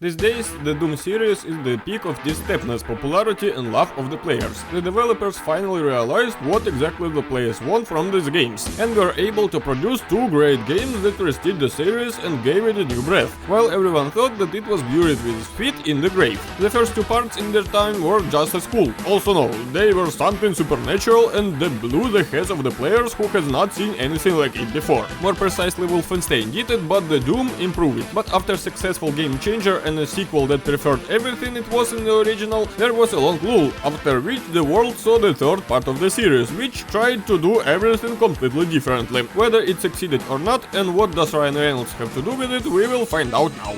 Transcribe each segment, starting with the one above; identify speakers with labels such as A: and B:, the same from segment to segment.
A: These days, the Doom series is the peak of this stepness popularity and love of the players. The developers finally realized what exactly the players want from these games, and were able to produce two great games that restored the series and gave it a new breath, while everyone thought that it was buried with its feet in the grave. The first two parts in their time were just as cool. Also no, they were something supernatural and they blew the heads of the players who had not seen anything like it before. More precisely, Wolfenstein did it, but the Doom improved it. But after successful game changer and a sequel that preferred everything it was in the original, there was a long lull, after which the world saw the third part of the series, which tried to do everything completely differently. Whether it succeeded or not, and what does Ryan Reynolds have to do with it, we will find out now.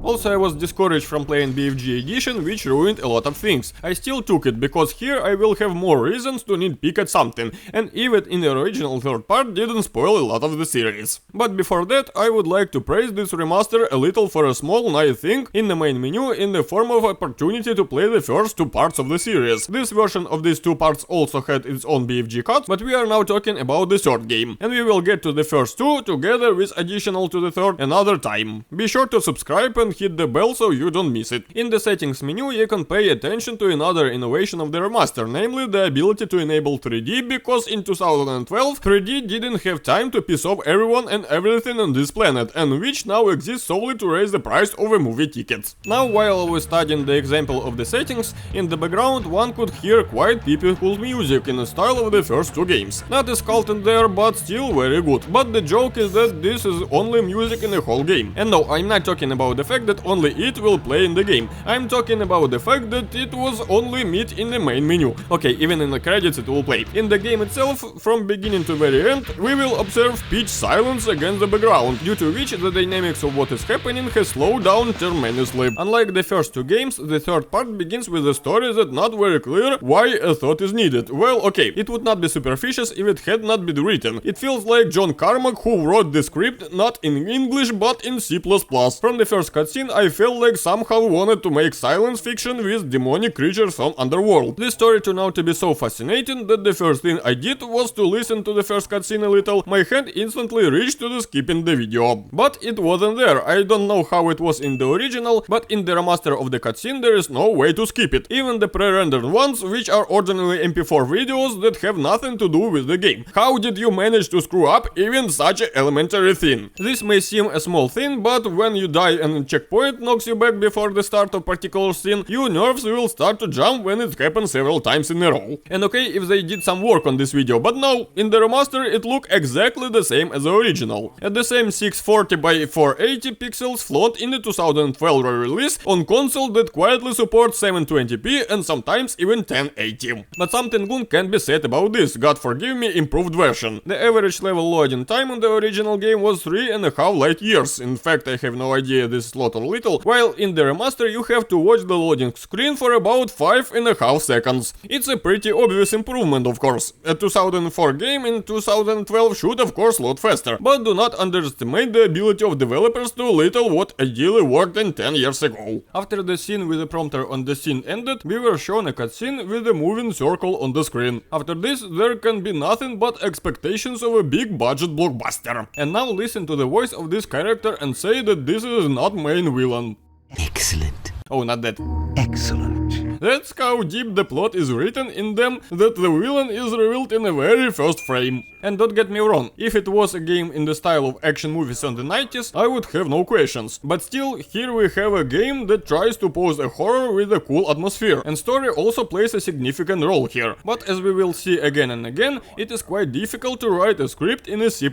A: Also, I was discouraged from playing BFG edition, which ruined a lot of things. I still took it, because here I will have more reasons to nitpick at something, and even in the original third part didn't spoil a lot of the series. But before that, I would like to praise this remaster a little for a small nice thing in the main menu in the form of opportunity to play the first two parts of the series. This version of these two parts also had its own BFG cuts, but we are now talking about the third game, and we will get to the first two together with additional to the third another time. Be sure to subscribe and hit the bell so you don't miss it. In the settings menu you can pay attention to another innovation of the remaster, namely the ability to enable 3D, because in 2012 3D didn't have time to piss off everyone and everything on this planet, and which now exists solely to raise the price of a movie tickets. Now, while I was studying the example of the settings, in the background one could hear quite peaceful music in the style of the first two games. Not as cult in there, but still very good. But the joke is that this is only music in the whole game. And no, I'm not talking about the fact that only it will play in the game. I'm talking about the fact that it was only meat in the main menu. Okay, even in the credits it will play. In the game itself, from beginning to very end, we will observe pitch silence against the background, due to which the dynamics of what is happening has slowed down tremendously. Unlike the first two games, the third part begins with a story that not very clear why a thought is needed. Well, okay, it would not be superficious if it had not been written. It feels like John Carmack who wrote the script not in English but in C++. From the first cutscene I felt like somehow wanted to make science fiction with demonic creatures from underworld. This story turned out to be so fascinating that the first thing I did was to listen to the first cutscene a little. My hand instantly reached to the skipping the video. But it wasn't there. I don't know how it was in the original, but in the remaster of the cutscene there is no way to skip it. Even the pre-rendered ones, which are originally MP4 videos that have nothing to do with the game. How did you manage to screw up even such an elementary thing? This may seem a small thing, but when you die and a checkpoint knocks you back before the start of particular scene, your nerves will start to jump when it happens several times in a row. And okay, if they did some work on this video, but no, in the remaster it looked exactly the same as the original. At the same 640 by 480 pixels font in the 2012 release on console that quietly supports 720p and sometimes even 1080. But something good can be said about this, God forgive me, improved version. The average level loading time in the original game was 3.5 light years. In fact, I have no idea this is lot or little, while in the remaster you have to watch the loading screen for about 5.5 seconds. It's a pretty obvious improvement, of course. A 2004 game in 2012 should of course load faster, but do not underestimate the ability of developers to little what ideally worked 10 years ago. After the scene with the prompter on the scene ended, we were shown a cutscene with a moving circle on the screen. After this, there can be nothing but expectations of a big budget blockbuster. And now listen to the voice of this character and say that this is not main villain.
B: Excellent.
A: Oh, not that.
B: Excellent.
A: That's how deep the plot is written in them, that the villain is revealed in the very first frame. And don't get me wrong, if it was a game in the style of action movies in the 90s, I would have no questions. But still, here we have a game that tries to pose a horror with a cool atmosphere, and story also plays a significant role here. But as we will see again and again, it is quite difficult to write a script in a C++.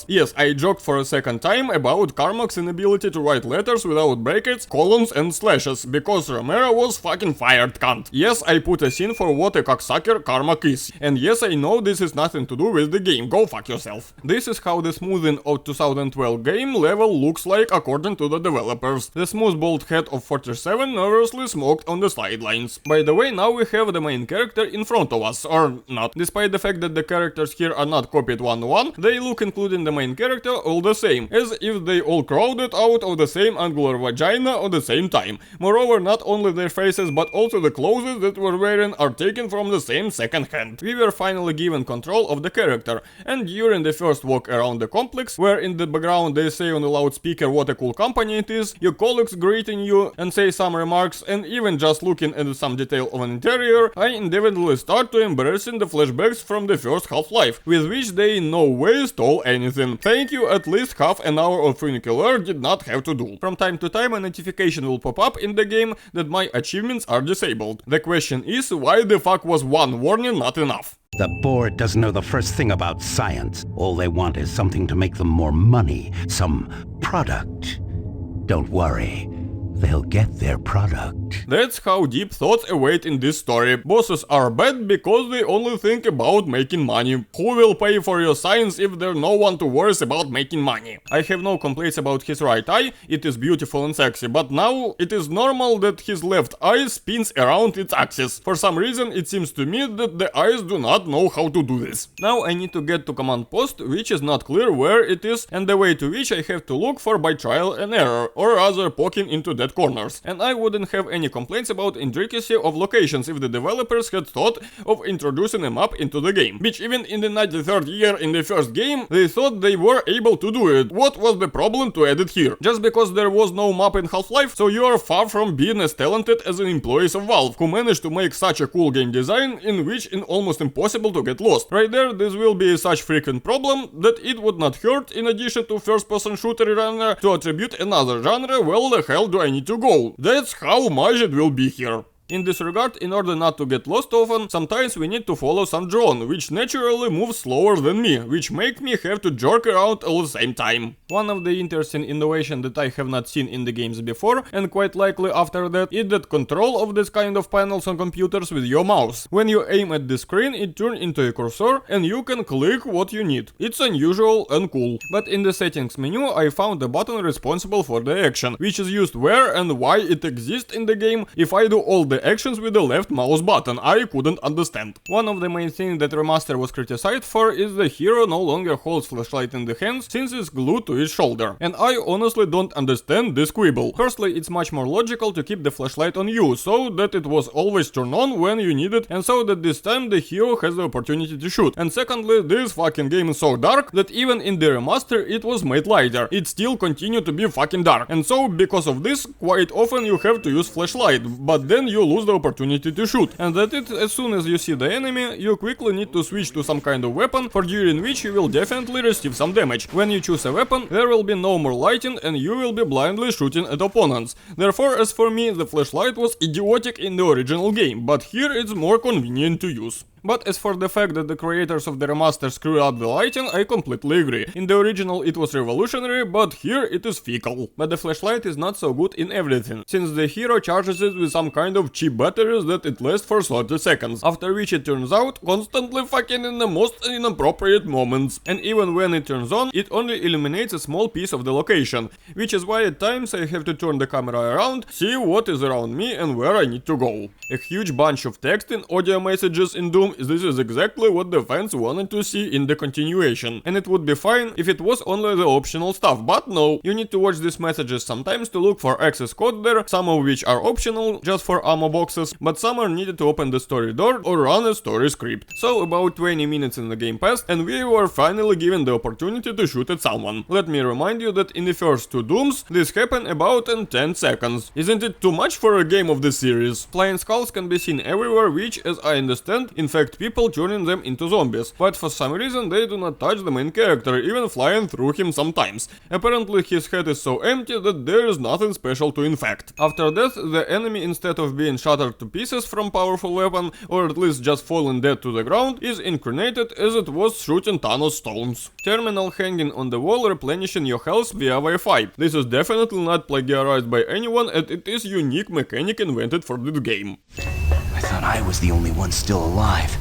A: Yes, I joked for a second time about Carmack's inability to write letters without brackets, colons and slashes, because Romero was fucking fired, cunt. Yes, I put a scene for what a cocksucker Carmack is. And yes, I know this is nothing to do with the game. Go fuck yourself. This is how the smoothing of 2012 game level looks like according to the developers. The smooth bald head of 47 nervously smoked on the sidelines. By the way, now we have the main character in front of us, or not. Despite the fact that the characters here are not copied one-to-one, they look, including the main character, all the same, as if they all crowded out of the same angular vagina at the same time. Moreover, not only their faces but also the clothes that we're wearing are taken from the same second hand. We were finally given control of the character, here. And during the first walk around the complex, where in the background they say on a loudspeaker what a cool company it is, your colleagues greeting you and say some remarks, and even just looking at some detail of an interior, I inevitably start to embarrassing the flashbacks from the first Half-Life, with which they in no way stole anything. Thank you, at least half an hour of funicular did not have to do. From time to time a notification will pop up in the game that my achievements are disabled. The question is, why the fuck was one warning not enough?
C: The board doesn't know the first thing about science. All they want is something to make them more money, some product. Don't worry, they'll get their product.
A: That's how deep thoughts await in this story. Bosses are bad because they only think about making money. Who will pay for your science if there's no one to worry about making money? I have no complaints about his right eye, it is beautiful and sexy, but now it is normal that his left eye spins around its axis. For some reason it seems to me that the eyes do not know how to do this. Now I need to get to command post, which is not clear where it is, and the way to which I have to look for by trial and error, or rather poking into dead corners. And I wouldn't have any complaints about intricacy of locations if the developers had thought of introducing a map into the game, which even in the 93rd year in the first game they thought they were able to do it. What was the problem to add it here? Just because there was no map in Half-Life? So you are far from being as talented as the employees of Valve, who managed to make such a cool game design in which it's almost impossible to get lost. Right there, this will be such frequent problem that it would not hurt, in addition to first-person shooter genre, to attribute another genre. Well, the hell do I need to go? That's how much it will be here. In this regard, in order not to get lost often, sometimes we need to follow some drone, which naturally moves slower than me, which make me have to jerk around all the same time. One of the interesting innovations that I have not seen in the games before, and quite likely after that, is that control of this kind of panels on computers with your mouse. When you aim at the screen, it turns into a cursor, and you can click what you need. It's unusual and cool. But in the settings menu, I found a button responsible for the action, which is used where and why it exists in the game. If I do all the actions with the left mouse button, I couldn't understand. One of the main things that Remaster was criticized for is the hero no longer holds flashlight in the hands since it's glued to his shoulder. And I honestly don't understand this quibble. Firstly, it's much more logical to keep the flashlight on you, so that it was always turned on when you need it, and so that this time the hero has the opportunity to shoot. And secondly, this fucking game is so dark that even in the remaster it was made lighter. It still continued to be fucking dark. And so because of this, quite often you have to use flashlight, but then you lose the opportunity to shoot. And that it, as soon as you see the enemy, you quickly need to switch to some kind of weapon, for during which you will definitely receive some damage. When you choose a weapon, there will be no more lighting and you will be blindly shooting at opponents. Therefore, as for me, the flashlight was idiotic in the original game, but here it's more convenient to use. But as for the fact that the creators of the remaster screwed up the lighting, I completely agree. In the original it was revolutionary, but here it is fecal. But the flashlight is not so good in everything, since the hero charges it with some kind of cheap batteries that it lasts for 30 seconds, after which it turns out constantly fucking in the most inappropriate moments. And even when it turns on, it only illuminates a small piece of the location, which is why at times I have to turn the camera around, see what is around me and where I need to go. A huge bunch of text and audio messages in Doom. This is exactly what the fans wanted to see in the continuation, and it would be fine if it was only the optional stuff, but no, you need to watch these messages sometimes to look for access code there, some of which are optional, just for ammo boxes, but some are needed to open the story door or run a story script. So about 20 minutes in the game passed, and we were finally given the opportunity to shoot at someone. Let me remind you that in the first two Dooms, this happened about in 10 seconds. Isn't it too much for a game of this series? Flying skulls can be seen everywhere, which, as I understand, in fact people turning them into zombies, but for some reason they do not touch the main character, even flying through him sometimes. Apparently his head is so empty that there is nothing special to infect. After death, the enemy, instead of being shattered to pieces from powerful weapon, or at least just falling dead to the ground, is incarnated as it was shooting Thanos stones. Terminal hanging on the wall replenishing your health via Wi-Fi. This is definitely not plagiarized by anyone, and it is unique mechanic invented for this game.
B: I thought I was the only one still alive.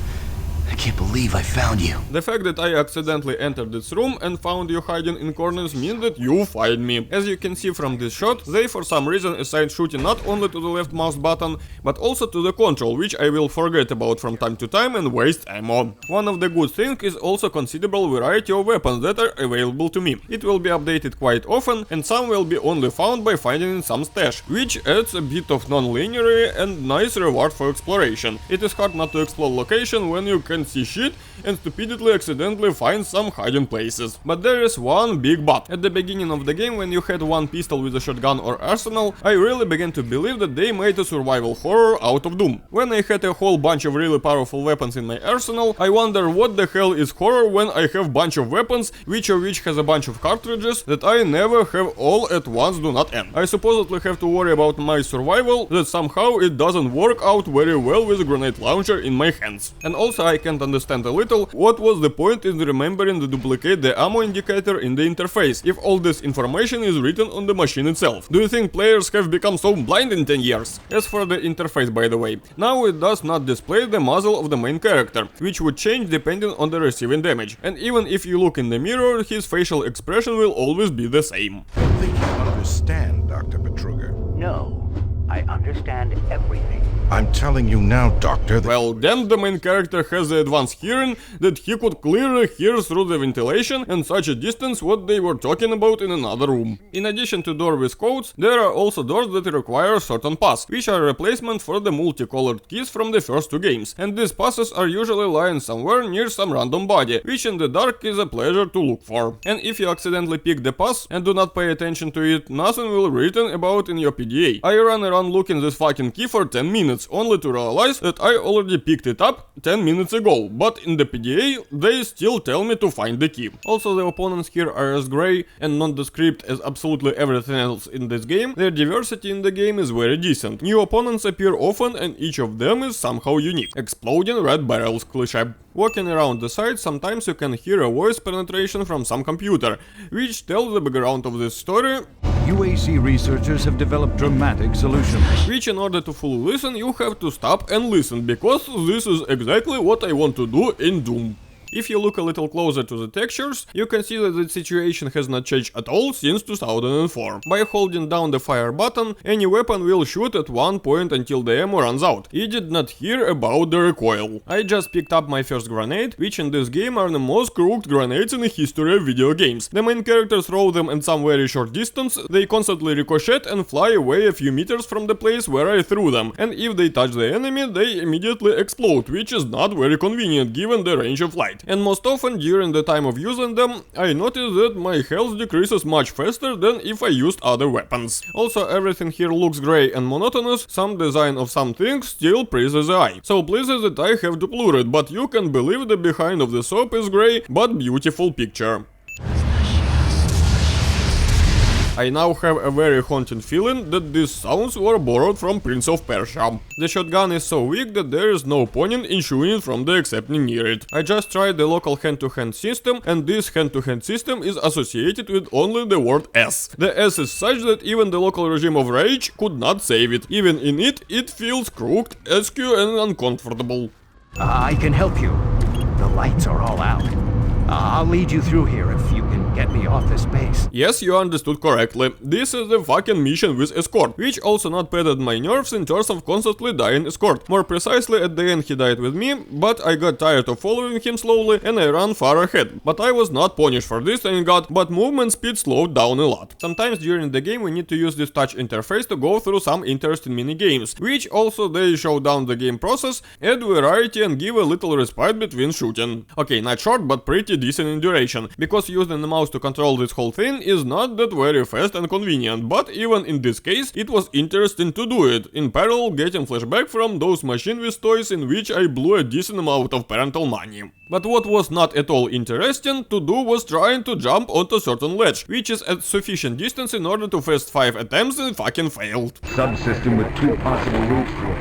B: I can't believe I found you.
A: The fact that I accidentally entered this room and found you hiding in corners means that you find me. As you can see from this shot, they for some reason assigned shooting not only to the left mouse button, but also to the control, which I will forget about from time to time and waste ammo. One of the good things is also considerable variety of weapons that are available to me. It will be updated quite often, and some will be only found by finding in some stash, which adds a bit of non-linearity and nice reward for exploration. It is hard not to explore location when you can see shit and stupidly accidentally find some hiding places. But there is one big but. At the beginning of the game, when you had one pistol with a shotgun or arsenal, I really began to believe that they made a survival horror out of Doom. When I had a whole bunch of really powerful weapons in my arsenal, I wonder what the hell is horror when I have bunch of weapons, which of which has a bunch of cartridges that I never have all at once do not end. I supposedly have to worry about my survival, that somehow it doesn't work out very well with a grenade launcher in my hands. And also I can't understand a little what was the point in remembering to duplicate the ammo indicator in the interface, if all this information is written on the machine itself. Do you think players have become so blind in 10 years? As for the interface, by the way, now it does not display the muzzle of the main character, which would change depending on the receiving damage. And even if you look in the mirror, his facial expression will always be the same.
D: I think you understand, Dr. Betruger.
C: No, I understand everything.
D: I'm telling you now, Doctor, that...
A: Well, then the main character has the advanced hearing that he could clearly hear through the ventilation and such a distance what they were talking about in another room. In addition to doors with codes, there are also doors that require certain paths, which are replacement for the multicolored keys from the first two games, and these passes are usually lying somewhere near some random body, which in the dark is a pleasure to look for. And if you accidentally pick the pass and do not pay attention to it, nothing will be written about in your PDA. I ran around looking this fucking key for 10 minutes, only to realize that I already picked it up 10 minutes ago, but in the PDA they still tell me to find the key. Also, the opponents here are as grey and nondescript as absolutely everything else in this game. Their diversity in the game is very decent. New opponents appear often and each of them is somehow unique. Exploding red barrels cliché. Walking around the site, sometimes you can hear a voice penetration from some computer, which tells the background of this story,
E: UAC researchers have developed dramatic solutions.
A: which in order to fully listen you have to stop and listen, because this is exactly what I want to do in Doom. If you look a little closer to the textures, you can see that the situation has not changed at all since 2004. By holding down the fire button, any weapon will shoot at one point until the ammo runs out. You did not hear about the recoil. I just picked up my first grenade, which in this game are the most crooked grenades in the history of video games. The main characters throw them at some very short distance, they constantly ricochet and fly away a few meters from the place where I threw them, and if they touch the enemy, they immediately explode, which is not very convenient given the range of light. And most often during the time of using them, I noticed that my health decreases much faster than if I used other weapons. Also, everything here looks grey and monotonous, some design of some things still pleases the eye. So pleases that I have deplured, but you can believe the behind of the soap is grey, but beautiful picture. I now have a very haunting feeling that these sounds were borrowed from Prince of Persia. The shotgun is so weak that there is no point in shooting it from the excepting near it. I just tried the local hand-to-hand system, and this hand-to-hand system is associated with only the word S. The S is such that even the local regime of rage could not save it. Even in it, it feels crooked, askew and uncomfortable.
E: I can help you. The lights are all out. I'll lead you through here if you can get me off this base.
A: Yes, you understood correctly. This is the fucking mission with escort, which also not patted my nerves in terms of constantly dying escort. More precisely, at the end he died with me, but I got tired of following him slowly and I ran far ahead. But I was not punished for this, thank god, but movement speed slowed down a lot. Sometimes during the game we need to use this touch interface to go through some interesting mini games, which also they show down the game process, add variety and give a little respite between shooting. Okay, not short, but pretty decent in duration, because using the mouse to control this whole thing is not that very fast and convenient, but even in this case it was interesting to do it, in parallel getting flashback from those machine with toys in which I blew a decent amount of parental money. But what was not at all interesting to do was trying to jump onto a certain ledge, which is at sufficient distance in order to face 5 attempts and fucking failed.
E: Subsystem with 2 possible routes to it.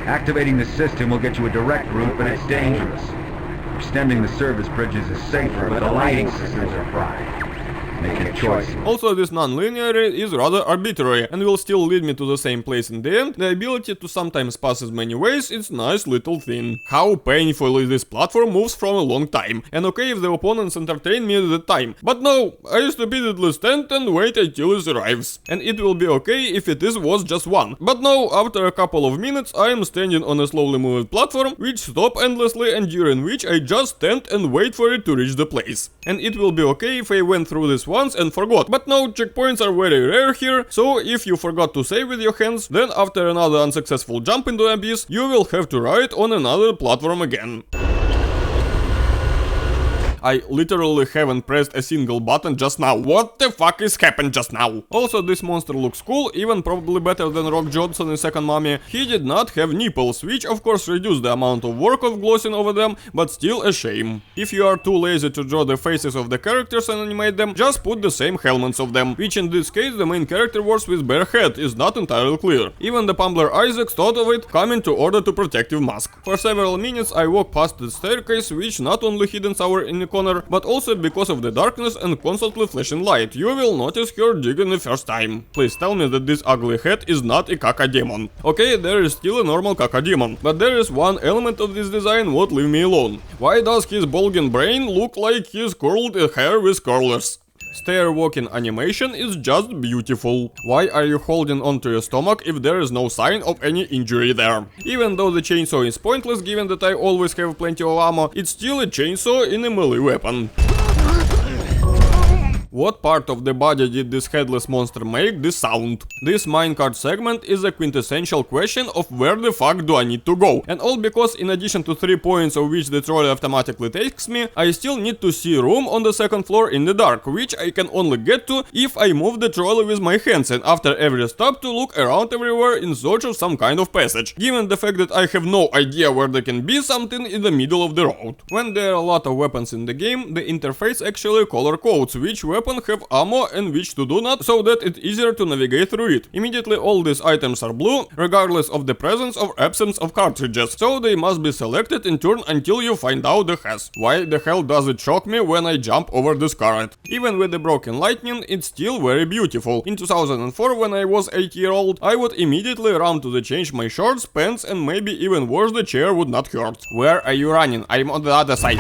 E: Activating the system will get you a direct route, but it's dangerous. Extending the service bridges is safer, but the lighting systems are fried. Make a choice.
A: Also, this non-linear is rather arbitrary and will still lead me to the same place in the end. The ability to sometimes pass as many ways is nice little thing. How painfully this platform moves from a long time. And okay if the opponents entertain me at the time, but no, I stupidly stand and wait until it arrives. And it will be okay if it was just one. But no, after a couple of minutes I am standing on a slowly moving platform which stop endlessly and during which I just stand and wait for it to reach the place. And it will be okay if I went through this once and forgot, but no, checkpoints are very rare here, so if you forgot to save with your hands, then after another unsuccessful jump into the abyss, you will have to ride on another platform again. I literally haven't pressed a single button just now. What the fuck is happened just now? Also, this monster looks cool, even probably better than Rock Johnson in Second Mummy. He did not have nipples, which of course reduced the amount of work of glossing over them, but still a shame. If you are too lazy to draw the faces of the characters and animate them, just put the same helmets of them, which in this case the main character wears with bare head is not entirely clear. Even the Pumbler Isaac thought of it, coming to order to protective mask. For several minutes I walked past the staircase, which not only hidden our in the corner, but also because of the darkness and constantly flashing light, you will notice her digging the first time. Please tell me that this ugly head is not a caca demon. Okay, there is still a normal caca demon, but there is one element of this design what leave me alone. Why does his bulging brain look like his curled hair with curlers? Stair walking animation is just beautiful. Why are you holding onto your stomach if there is no sign of any injury there? Even though the chainsaw is pointless given that I always have plenty of ammo, it's still a chainsaw in a melee weapon. What part of the body did this headless monster make this sound? This minecart segment is a quintessential question of where the fuck do I need to go? And all because in addition to 3 points of which the trolley automatically takes me, I still need to see room on the second floor in the dark, which I can only get to if I move the trolley with my hands and after every stop to look around everywhere in search of some kind of passage, given the fact that I have no idea where there can be something in the middle of the road. When there are a lot of weapons in the game, the interface actually color codes which weapon have ammo and which to do not, so that it's easier to navigate through it. Immediately all these items are blue, regardless of the presence or absence of cartridges, so they must be selected in turn until you find out the hash. Why the hell does it shock me when I jump over this carrot? Even with the broken lightning, it's still very beautiful. In 2004, when I was 8-year-old, I would immediately run to change my shorts, pants, and maybe even worse, the chair would not hurt. Where are you running? I'm on the other side.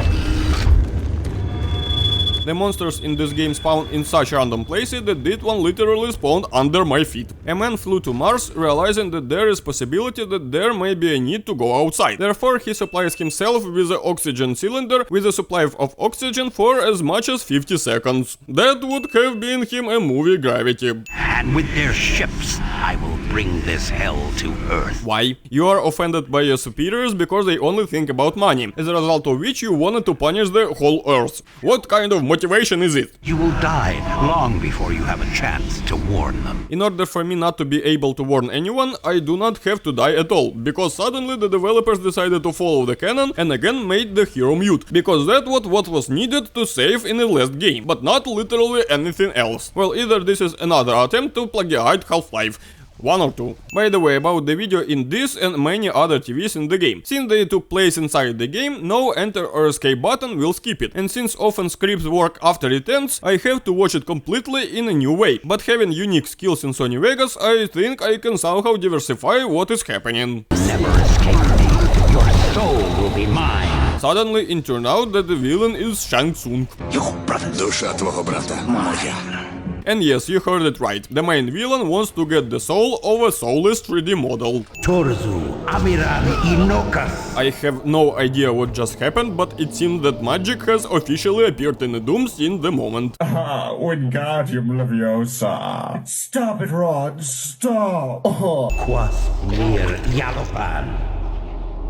A: The monsters in this game spawn in such random places that this one literally spawned under my feet. A man flew to Mars, realizing that there is possibility that there may be a need to go outside. Therefore, he supplies himself with an oxygen cylinder with a supply of oxygen for as much as 50 seconds. That would have been him a movie Gravity.
C: And with their ships, I will bring this hell to Earth.
A: Why? You are offended by your superiors because they only think about money, as a result of which you wanted to punish the whole Earth. What kind of motivation is it?
C: You will die long before you have a chance to warn them.
A: In order for me not to be able to warn anyone, I do not have to die at all, because suddenly the developers decided to follow the canon and again made the hero mute, because that was what was needed to save in the last game, but not literally anything else. Well, either this is another attempt to plagiate Half-Life. 1 or 2. By the way, about the video in this and many other TVs in the game. Since they took place inside the game, no enter or escape button will skip it. And since often scripts work after it ends, I have to watch it completely in a new way. But having unique skills in Sony Vegas, I think I can somehow diversify what is happening.
C: Never escape me. Your soul will be mine.
A: Suddenly it turned out that the villain is Shang Tsung.
C: Your brother.
F: Душа твого брата моя.
A: And yes, you heard it right. The main villain wants to get the soul of a soulless 3D model.
C: Torzu, Amiran Inokas.
A: I have no idea what just happened, but it seems that magic has officially appeared in the Doom in the moment.
G: Wingardium Leviosa. Stop it, Rod. Stop.
C: Quas mir Yalopan.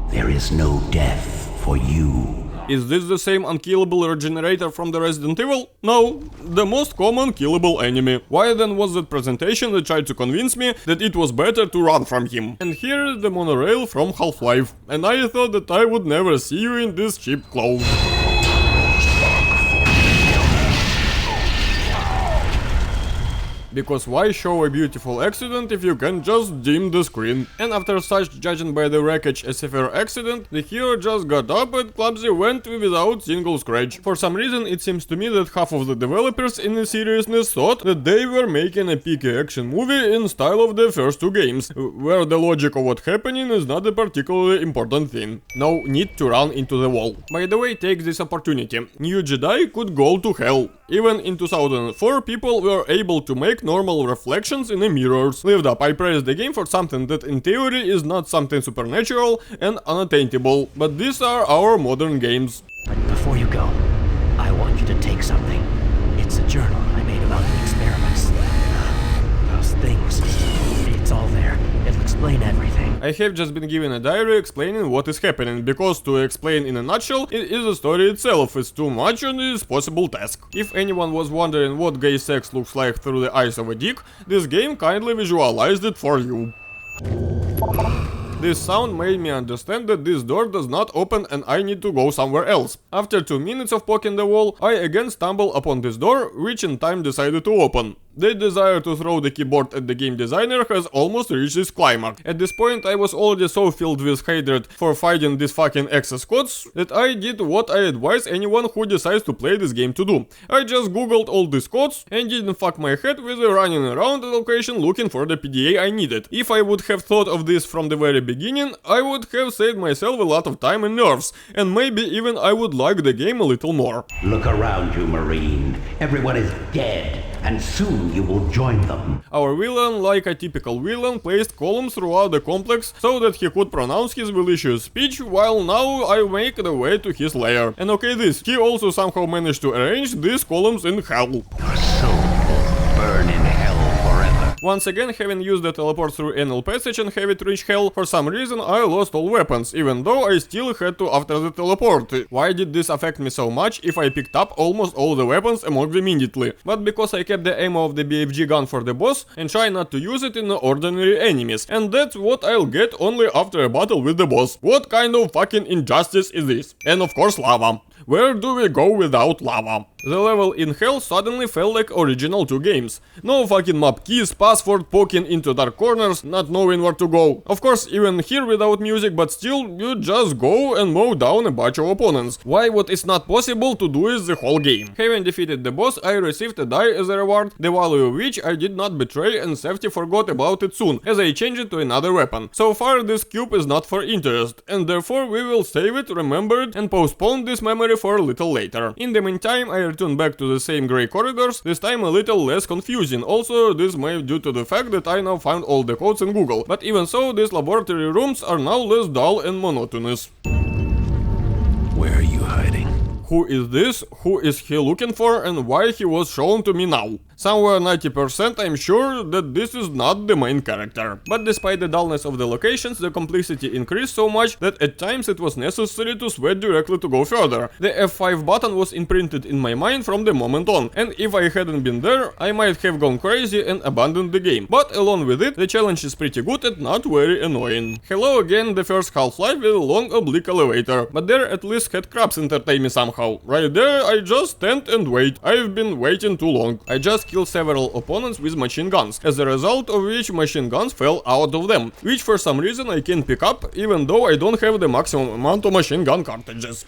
C: There is no death for you.
A: Is this the same unkillable regenerator from the Resident Evil? No, the most common killable enemy. Why then was that presentation that tried to convince me that it was better to run from him? And here is the monorail from Half-Life. And I thought that I would never see you in this cheap clothes. Because why show a beautiful accident if you can just dim the screen? And after such, judging by the wreckage a severe accident, the hero just got up and clumsy went without single scratch. For some reason it seems to me that half of the developers in the seriousness thought that they were making a peaky action movie in style of the first 2 games, where the logic of what's happening is not a particularly important thing. No need to run into the wall. By the way, take this opportunity. New Jedi could go to hell. Even in 2004 people were able to make normal reflections in the mirrors. Lived up, I praised the game for something that in theory is not something supernatural and unattainable, but these are our modern games.
H: But before you go, I want you to take something. It's a journal I made about the experiments. Those things. It's all there. It looks explain everything.
A: I have just been given a diary explaining what is happening, because to explain in a nutshell, it is the story itself, it's too much and is possible task. If anyone was wondering what gay sex looks like through the eyes of a dick, this game kindly visualized it for you. This sound made me understand that this door does not open and I need to go somewhere else. After 2 minutes of poking the wall, I again stumble upon this door, which in time decided to open. The desire to throw the keyboard at the game designer has almost reached its climax. At this point I was already so filled with hatred for fighting these fucking access codes that I did what I advise anyone who decides to play this game to do. I just googled all these codes and didn't fuck my head with running around the location looking for the PDA I needed. If I would have thought of this from the very beginning, I would have saved myself a lot of time and nerves, and maybe even I would like the game a little more.
C: Look around you, Marine. Everyone is dead, and soon you will join them.
A: Our villain, like a typical villain, placed columns throughout the complex so that he could pronounce his malicious speech, while now I make the way to his lair. And okay this, he also somehow managed to arrange these columns in hell.
C: Your soul will burn in hell forever.
A: Once again, having used the teleport through Anal Passage and have it reach hell, for some reason I lost all weapons, even though I still had to after the teleport. Why did this affect me so much if I picked up almost all the weapons among them immediately? But because I kept the ammo of the BFG gun for the boss and try not to use it in ordinary enemies, and that's what I'll get only after a battle with the boss. What kind of fucking injustice is this? And of course lava. Where do we go without lava? The level in hell suddenly felt like original 2 games. No fucking map keys, password, poking into dark corners, not knowing where to go. Of course, even here without music, but still, you just go and mow down a bunch of opponents. Why what is not possible to do is the whole game. Having defeated the boss, I received a die as a reward, the value of which I did not betray and safety forgot about it soon, as I changed it to another weapon. So far this cube is not for interest, and therefore we will save it, remember it, and postpone this memory for a little later. In the meantime, I return back to the same grey corridors, this time a little less confusing. Also, this may be due to the fact that I now found all the codes in Google, but even so, these laboratory rooms are now less dull and monotonous.
C: Where are you hiding?
A: Who is this? Who is he looking for, and why he was shown to me now? Somewhere 90% I'm sure that this is not the main character. But despite the dullness of the locations, the complexity increased so much that at times it was necessary to sweat directly to go further. The F5 button was imprinted in my mind from the moment on, and if I hadn't been there, I might have gone crazy and abandoned the game. But along with it, the challenge is pretty good and not very annoying. Hello again, the first Half-Life with a long oblique elevator, but there at least had crabs entertain me somehow. Right there, I just stand and wait. I've been waiting too long. I just killed several opponents with machine guns, as a result of which machine guns fell out of them, which for some reason I can pick up, even though I don't have the maximum amount of machine gun cartridges.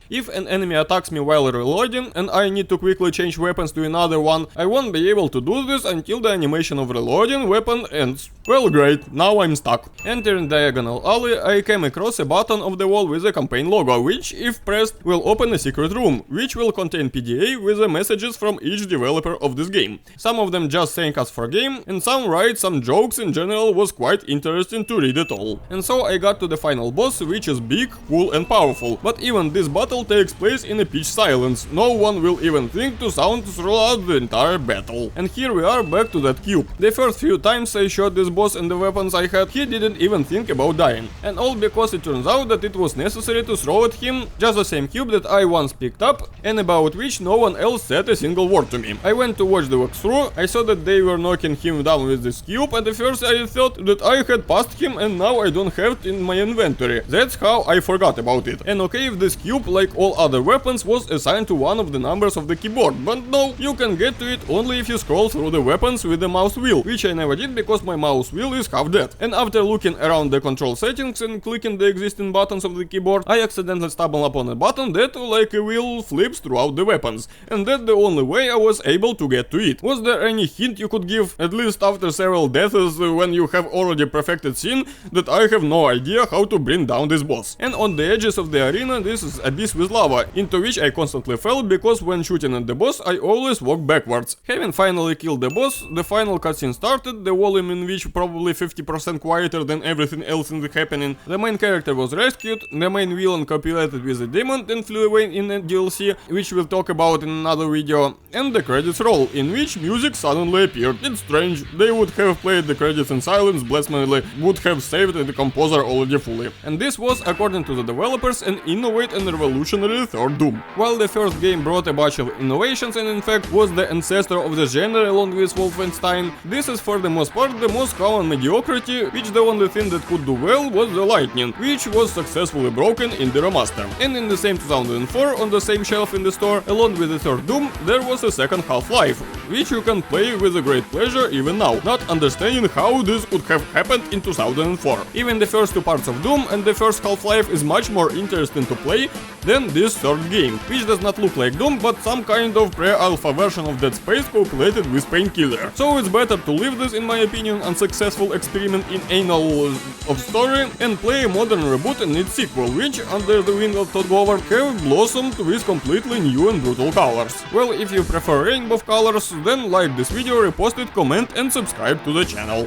A: If an enemy attacks me while reloading and I need to quickly change weapons to another one, I won't be able to do this until the animation of reloading weapon ends. Well, great, now I'm stuck. Entering diagonal alley, I came across a button of the wall with a campaign logo, which, if pressed, will open a secret room, which will contain PDA with the messages from each developer of this game. Some of them just thank us for game, and some write some jokes. In general was quite interesting to read it all. And so I got to the final boss, which is big, cool and powerful, but even this battle takes place in a pitch silence. No one will even think to sound throughout the entire battle. And here we are back to that cube. The first few times I shot this boss and the weapons I had, he didn't even think about dying. And all because it turns out that it was necessary to throw at him just the same cube that I once picked up and about which no one else said a single word to me. I went to watch the walkthrough, I saw that they were knocking him down with this cube, and at first I thought that I had passed him and now I don't have it in my inventory. That's how I forgot about it. And okay, if this cube, like all other weapons, was assigned to one of the numbers of the keyboard, but no, you can get to it only if you scroll through the weapons with the mouse wheel, which I never did because my mouse wheel is half dead. And after looking around the control settings and clicking the existing buttons of the keyboard, I accidentally stumbled upon a button that, like a wheel, flips throughout the weapons, and that's the only way I was able to get to it. Was there any hint you could give, at least after several deaths when you have already perfected scene, that I have no idea how to bring down this boss? And on the edges of the arena, this abyss place with lava, into which I constantly fell because when shooting at the boss I always walk backwards. Having finally killed the boss, the final cutscene started, the volume in which probably 50% quieter than everything else in the happening. The main character was rescued, the main villain copulated with a demon and flew away in a DLC, which we'll talk about in another video, and the credits roll, in which music suddenly appeared. It's strange, they would have played the credits in silence, blasphemily would have saved the composer already fully. And this was, according to the developers, an innovative and revolutionary third Doom. While the first game brought a bunch of innovations and in fact was the ancestor of the genre along with Wolfenstein, this is for the most part the most common mediocrity, which the only thing that could do well was the lightning, which was successfully broken in the remaster. And in the same 2004, on the same shelf in the store, along with the third Doom, there was a second Half-Life, which you can play with a great pleasure even now, not understanding how this could have happened in 2004. Even the first two parts of Doom and the first Half-Life is much more interesting to play than this third game, which does not look like Doom, but some kind of pre-alpha version of Dead Space copulated with Painkiller. So it's better to leave this, in my opinion, unsuccessful experiment in anal of story and play a modern reboot and its sequel, which, under the wing of Todd Howard, have blossomed with completely new and brutal colors. Well, if you prefer rainbow colors, then like this video, repost it, comment and subscribe to the channel.